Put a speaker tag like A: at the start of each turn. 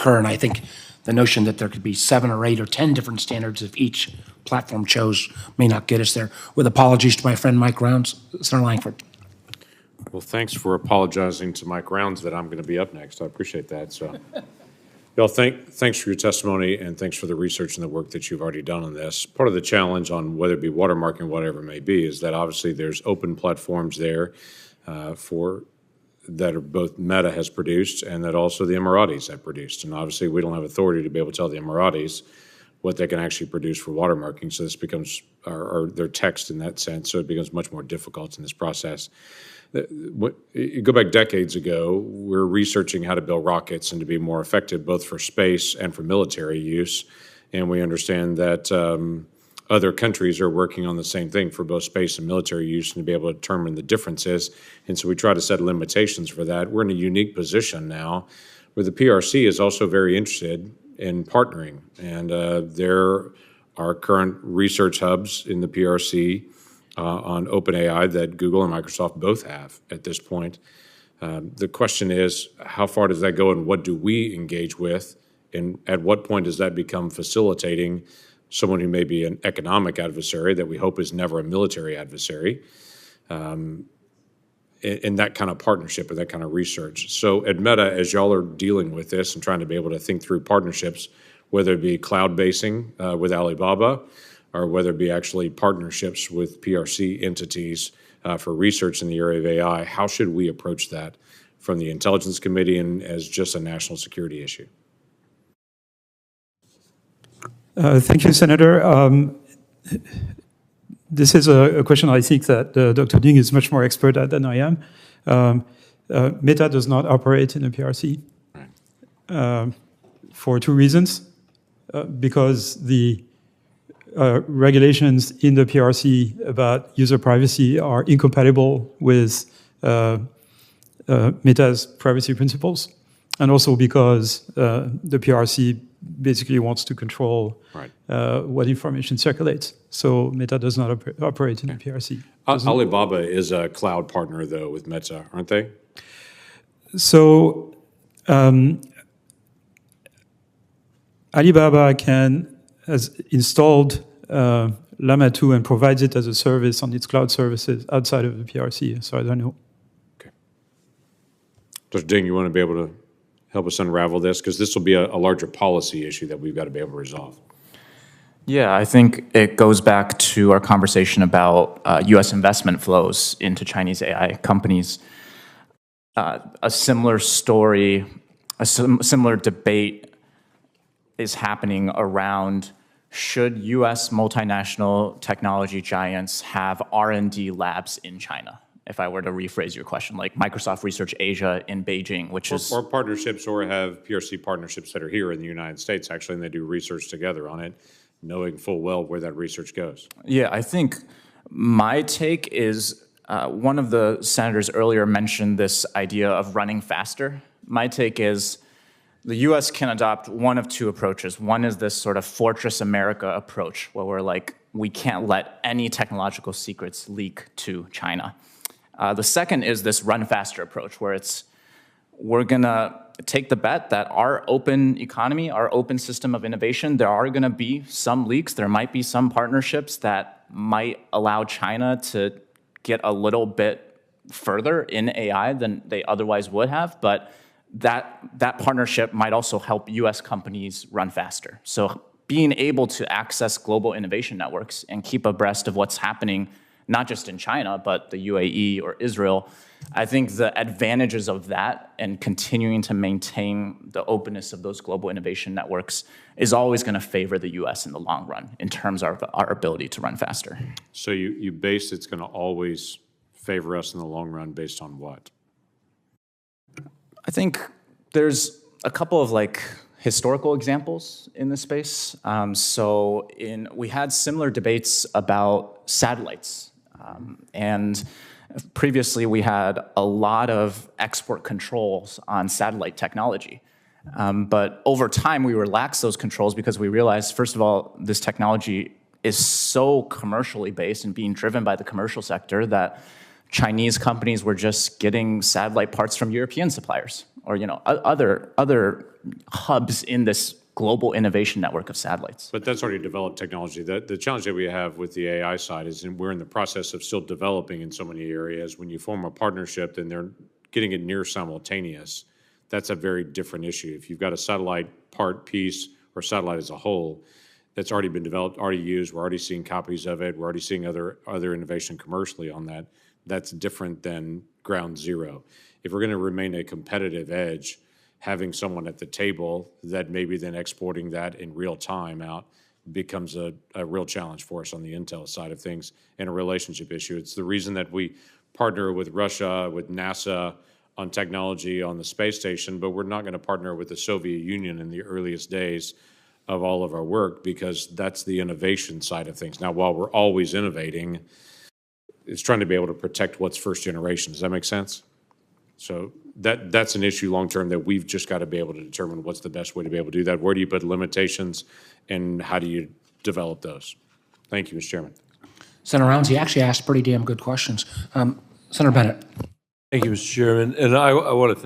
A: occur. And I think the notion that there could be 7 or 8 or 10 different standards if each platform chose may not get us there. With apologies to my friend Mike Rounds, Senator Lankford.
B: Well, thanks for apologizing to Mike Rounds that I'm going to be up next. I appreciate that. So, Bill, thanks for your testimony, and thanks for the research and the work that you've already done on this. Part of the challenge on whether it be watermarking or whatever it may be is that obviously there's open platforms there that are both Meta has produced and that also the Emiratis have produced. And obviously we don't have authority to be able to tell the Emiratis what they can actually produce for watermarking. So this becomes, or their text in that sense, so it becomes much more difficult in this process. You go back decades ago, we're researching how to build rockets and to be more effective both for space and for military use. And we understand that other countries are working on the same thing for both space and military use and to be able to determine the differences. And so we try to set limitations for that. We're in a unique position now where the PRC is also very interested in partnering. And there are current research hubs in the PRC on OpenAI that Google and Microsoft both have at this point. The question is, how far does that go and what do we engage with? And at what point does that become facilitating someone who may be an economic adversary that we hope is never a military adversary, in that kind of partnership or that kind of research. So at Meta, as y'all are dealing with this and trying to be able to think through partnerships, whether it be cloud basing with Alibaba or whether it be actually partnerships with PRC entities for research in the area of AI, how should we approach that from the Intelligence Committee and as just a national security issue?
C: Thank you, Senator. This is a question I think that Dr. Ding is much more expert at than I am. Meta does not operate in the PRC for 2 reasons. Because the regulations in the PRC about user privacy are incompatible with Meta's privacy principles, and also because the PRC basically wants to control what information circulates. So Meta does not operate in the PRC.
B: Alibaba is a cloud partner, though, with Meta, aren't they?
C: So Alibaba has installed Llama 2 and provides it as a service on its cloud services outside of the PRC, so I don't know.
B: Okay. Dr. Ding, you want to be able to help us unravel this? Because this will be a larger policy issue that we've got to be able to resolve.
D: Yeah, I think it goes back to our conversation about U.S. investment flows into Chinese AI companies. A similar story, a similar debate is happening around should U.S. multinational technology giants have R&D labs in China? If I were to rephrase your question, like Microsoft Research Asia in Beijing, which is...
B: Or partnerships, or have PRC partnerships that are here in the United States, actually, and they do research together on it, knowing full well where that research goes.
D: Yeah, I think my take is one of the senators earlier mentioned this idea of running faster. My take is the U.S. can adopt one of 2 approaches. One is this sort of Fortress America approach, where we're like, we can't let any technological secrets leak to China. The second is this run faster approach, where we're gonna take the bet that our open economy, our open system of innovation, there are gonna be some leaks, there might be some partnerships that might allow China to get a little bit further in AI than they otherwise would have, but that partnership might also help US companies run faster. So being able to access global innovation networks and keep abreast of what's happening, not just in China, but the UAE or Israel, I think the advantages of that and continuing to maintain the openness of those global innovation networks is always going to favor the U.S. in the long run in terms of our ability to run faster.
B: So you base it's going to always favor us in the long run based on what?
D: I think there's a couple of historical examples in this space. We had similar debates about satellites. And previously, we had a lot of export controls on satellite technology. But over time, we relaxed those controls because we realized, first of all, this technology is so commercially based and being driven by the commercial sector that Chinese companies were just getting satellite parts from European suppliers or other hubs in this global innovation network of satellites.
B: But that's already developed technology. The challenge that we have with the AI side is we're in the process of still developing in so many areas. When you form a partnership, then they're getting it near simultaneous. That's a very different issue. If you've got a satellite part piece or satellite as a whole that's already been developed, already used, we're already seeing copies of it, we're already seeing other innovation commercially on that, that's different than ground zero. If we're going to remain a competitive edge, having someone at the table that maybe then exporting that in real time out becomes a real challenge for us on the intel side of things and a relationship issue. It's the reason that we partner with Russia, with NASA on technology on the space station, but we're not going to partner with the Soviet Union in the earliest days of all of our work, because that's the innovation side of things. Now, while we're always innovating, it's trying to be able to protect what's first generation. Does that make sense? So that's an issue long term that we've just got to be able to determine what's the best way to be able to do that. Where do you put limitations, and how do you develop those? Thank you, Mr. Chairman.
A: Senator Rounds, he actually asked pretty damn good questions. Senator Bennett.
E: Thank you, Mr. Chairman. And I want to thank